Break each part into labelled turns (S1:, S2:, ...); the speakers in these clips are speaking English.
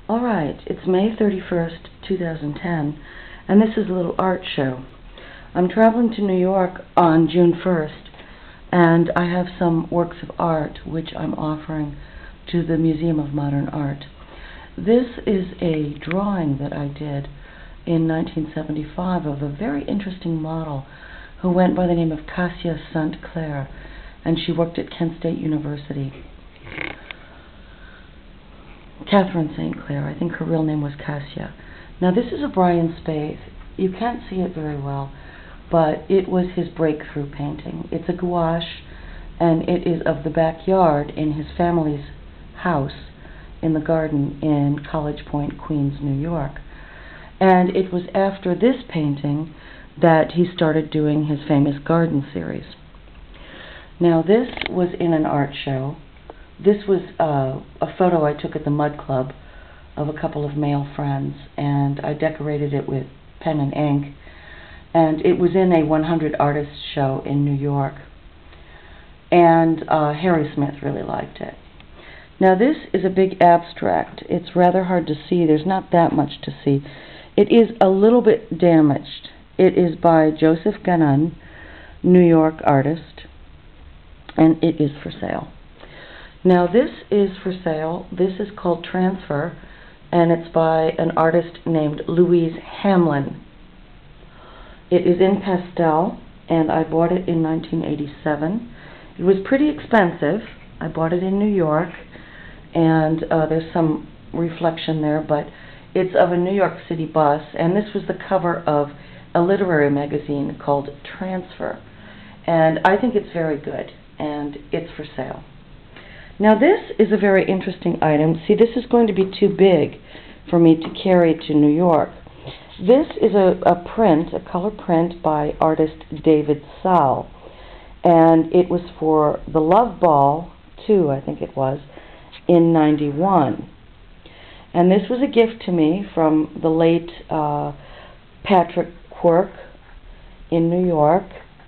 S1: Alright, it's May 31st, 2010, and this is a little art show. I'm traveling to New York on June 1st, and I have some works of art which I'm offering to the Museum of Modern Art. This is a drawing that I did in 1975 of a very interesting model who went by the name of Cassia St. Clair, and she worked at Kent State University. Catherine St. Clair, I think her real name was Cassia. Now this is a Brian Spaeth. You can't see it very well, but it was his breakthrough painting. It's a gouache, and it is of the backyard in his family's house in the garden in College Point, Queens, New York. And it was after this painting that he started doing his famous garden series. Now this was in an art show. This was a photo I took at the Mud Club of a couple of male friends, and I decorated it with pen and ink, and it was in a 100 artists show in New York, and Harry Smith really liked it. Now this is a big abstract. It's rather hard to see. There's not that much to see. It is a little bit damaged. It is by Joseph Gannon, New York artist, and it is for sale. Now this is for sale. This is called Transfer, and it's by an artist named Louise Hamlin. It is in pastel, and I bought it in 1987. It was pretty expensive. I bought it in New York, and there's some reflection there, but it's of a New York City bus, and this was the cover of a literary magazine called Transfer, and I think it's very good, and it's for sale. Now this is a very interesting item. See, this is going to be too big for me to carry to New York. This is a print, a color print by artist David Saul, and it was for the Love Ball 2, I think it was, in '91. And this was a gift to me from the late Patrick Quirk in New York,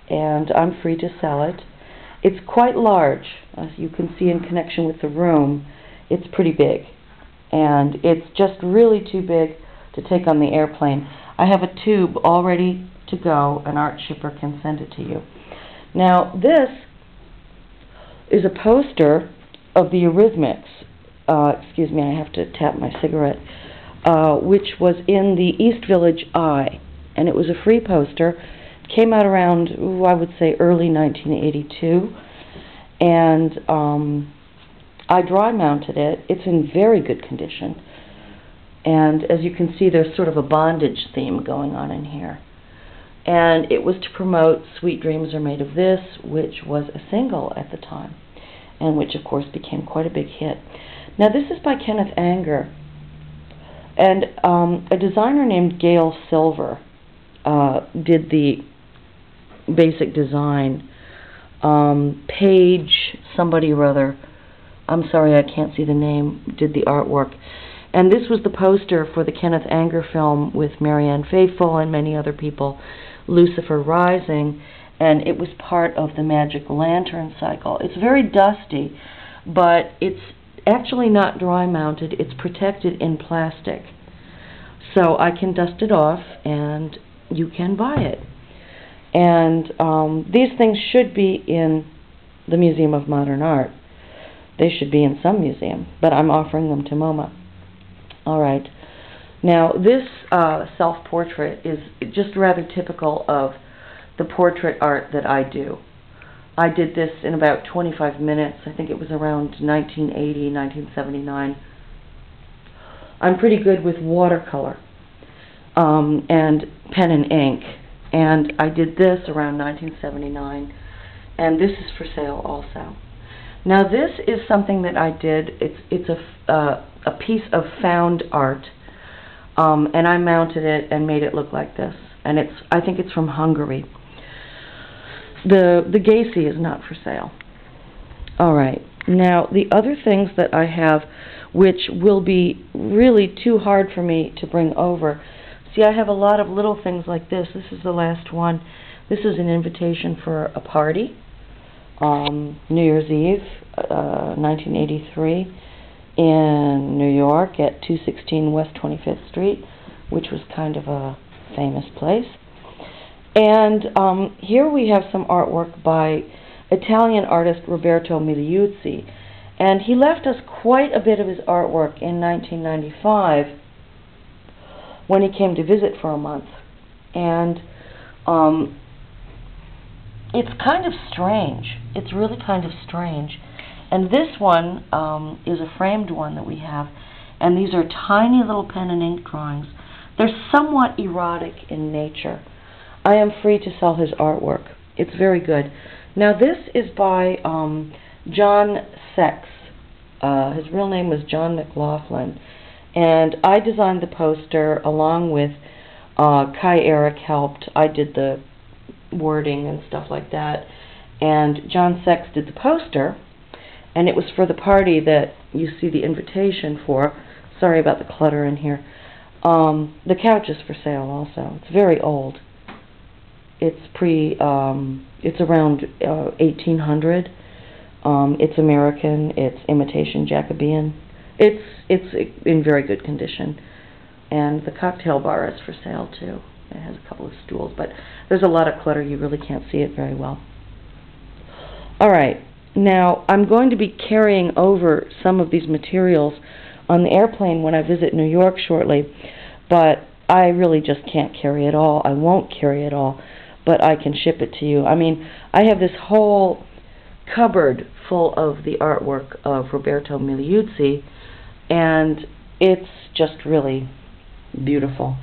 S1: and I'm free to sell it. It's quite large, as you can see in connection with the room. It's pretty big, and it's just really too big to take on the airplane. I have a tube all ready to go. An art shipper can send it to you. Now this is a poster of the Eurythmics. Excuse me, I have to tap my cigarette, which was in the East Village Eye, and it was a free poster. Came out around, I would say, early 1982, and I dry mounted it. It's in very good condition, and as you can see, there's sort of a bondage theme going on in here. And it was to promote Sweet Dreams Are Made of This, which was a single at the time, and which of course became quite a big hit. Now this is by Kenneth Anger, and a designer named Gail Silver did the basic design. Page somebody or other, I'm sorry I can't see the name, did the artwork. And this was the poster for the Kenneth Anger film with Marianne Faithfull and many other people, Lucifer Rising, and it was part of the Magic Lantern cycle. It's very dusty, but it's actually not dry mounted. It's protected in plastic, so I can dust it off and you can buy it. And these things should be in the Museum of Modern Art. They should be in some museum, but I'm offering them to MoMA. Alright, now this self-portrait is just rather typical of the portrait art that I do. I did this in about 25 minutes. I think it was around 1980, 1979. I'm pretty good with watercolor and pen and ink. And I did this around 1979, and this is for sale also. Now this is something that I did. It's a piece of found art, and I mounted it and made it look like this. And I think it's from Hungary. The Gacy is not for sale. All right. Now the other things that I have, which will be really too hard for me to bring over. See, I have a lot of little things like this. This is the last one. This is an invitation for a party, New Year's Eve, 1983. in New York at 216 West 25th Street, which was kind of a famous place. And here we have some artwork by Italian artist Roberto Migliuzzi. And he left us quite a bit of his artwork in 1995 when he came to visit for a month. And it's kind of strange. It's really kind of strange. And this one is a framed one that we have. And these are tiny little pen and ink drawings. They're somewhat erotic in nature. I am free to sell his artwork. It's very good. Now this is by John Sex. His real name was John McLaughlin. And I designed the poster along with Kai Eric helped. I did the wording and stuff like that. And John Sex did the poster. And it was for the party that you see the invitation for. Sorry about the clutter in here. The couch is for sale also. It's very old. It's it's around 1800. It's American. It's imitation Jacobean. It's in very good condition. And the cocktail bar is for sale too. It has a couple of stools, but there's a lot of clutter. You really can't see it very well. All right. Now, I'm going to be carrying over some of these materials on the airplane when I visit New York shortly, but I really just can't carry it all. I won't carry it all, but I can ship it to you. I mean, I have this whole cupboard full of the artwork of Roberto Migliuzzi, and it's just really beautiful.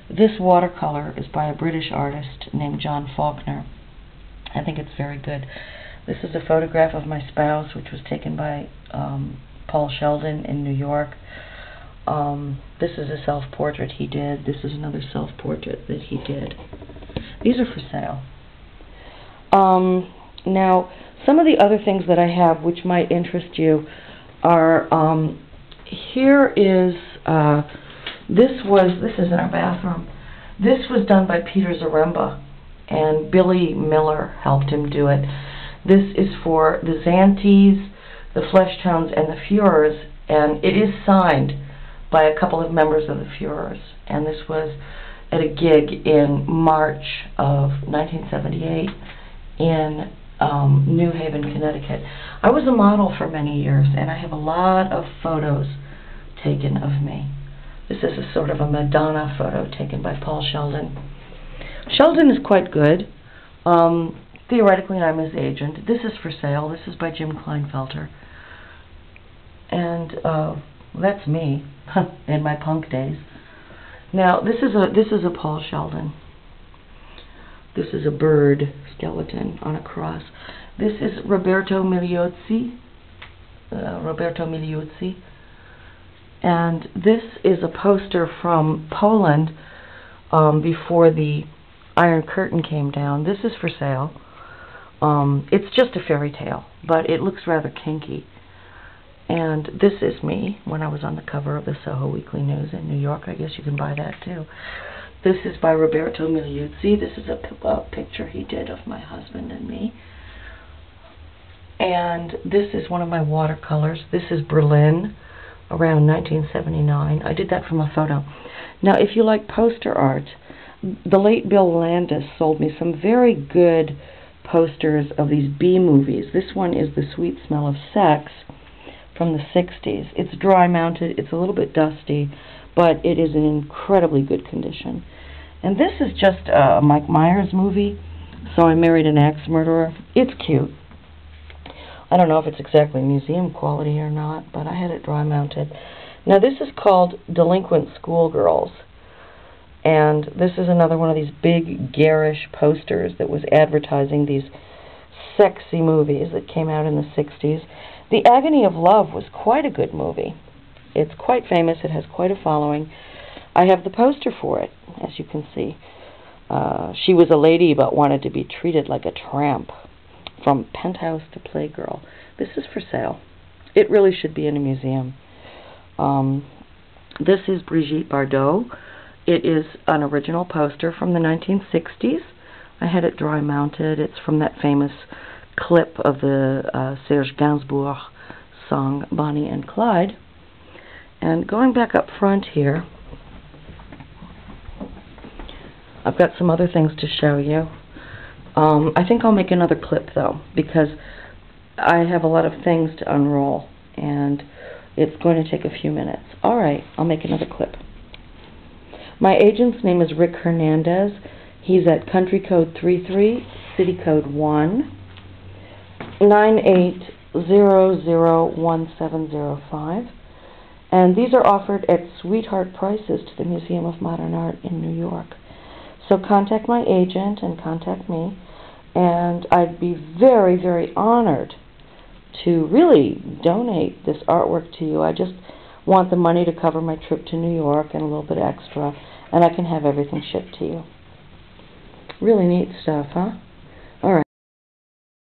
S1: This watercolor is by a British artist named John Faulkner. I think it's very good. This is a photograph of my spouse, which was taken by Paul Sheldon in New York. This is a self-portrait he did. This is another self-portrait that he did. These are for sale. Now, some of the other things that I have which might interest you are, here is, this is in our bathroom. This was done by Peter Zaremba, and Billy Miller helped him do it. This is for the Xantes, the Fleshtones, and the Fuhrers, and it is signed by a couple of members of the Fuhrers. And this was at a gig in March of 1978 in New Haven, Connecticut. I was a model for many years, and I have a lot of photos taken of me. This is a sort of a Madonna photo taken by Paul Sheldon. Sheldon is quite good. Theoretically, I'm his agent. This is for sale. This is by Jim Kleinfelter. And that's me in my punk days. Now, this is a Paul Sheldon. This is a bird skeleton on a cross. This is Roberto Migliuzzi. And this is a poster from Poland before the Iron Curtain came down. This is for sale. It's just a fairy tale, but it looks rather kinky. And this is me when I was on the cover of the Soho Weekly News in New York. I guess you can buy that too. This is by Roberto Migliuzzi. This is a picture he did of my husband and me. And this is one of my watercolors. This is Berlin, around 1979. I did that from a photo. Now, if you like poster art, the late Bill Landis sold me some very good posters of these B movies. This one is The Sweet Smell of Sex from the 60s. It's dry mounted. It's a little bit dusty, but it is in incredibly good condition. And this is just a Mike Myers movie, So I Married an Axe Murderer. It's cute. I don't know if it's exactly museum quality or not, but I had it dry mounted. Now this is called Delinquent Schoolgirls. And this is another one of these big garish posters that was advertising these sexy movies that came out in the 60s. The Agony of Love was quite a good movie. It's quite famous. It has quite a following. I have the poster for it, as you can see. She was a lady but wanted to be treated like a tramp. From Penthouse to Playgirl. This is for sale. It really should be in a museum. This is Brigitte Bardot. It is an original poster from the 1960s. I had it dry mounted. It's from that famous clip of the Serge Gainsbourg song Bonnie and Clyde. And going back up front here, I've got some other things to show you. I think I'll make another clip though, because I have a lot of things to unroll and it's going to take a few minutes. Alright, I'll make another clip. My agent's name is RicHernandez. He's at country code 33, city code 1, 98001705. And these are offered at sweetheart prices to the Museum of Modern Art in New York. So contact my agent and contact me, and I'd be very, very honored to really donate this artwork to you. I just want the money to cover my trip to New York and a little bit extra, and I can have everything shipped to you. Really neat stuff, huh?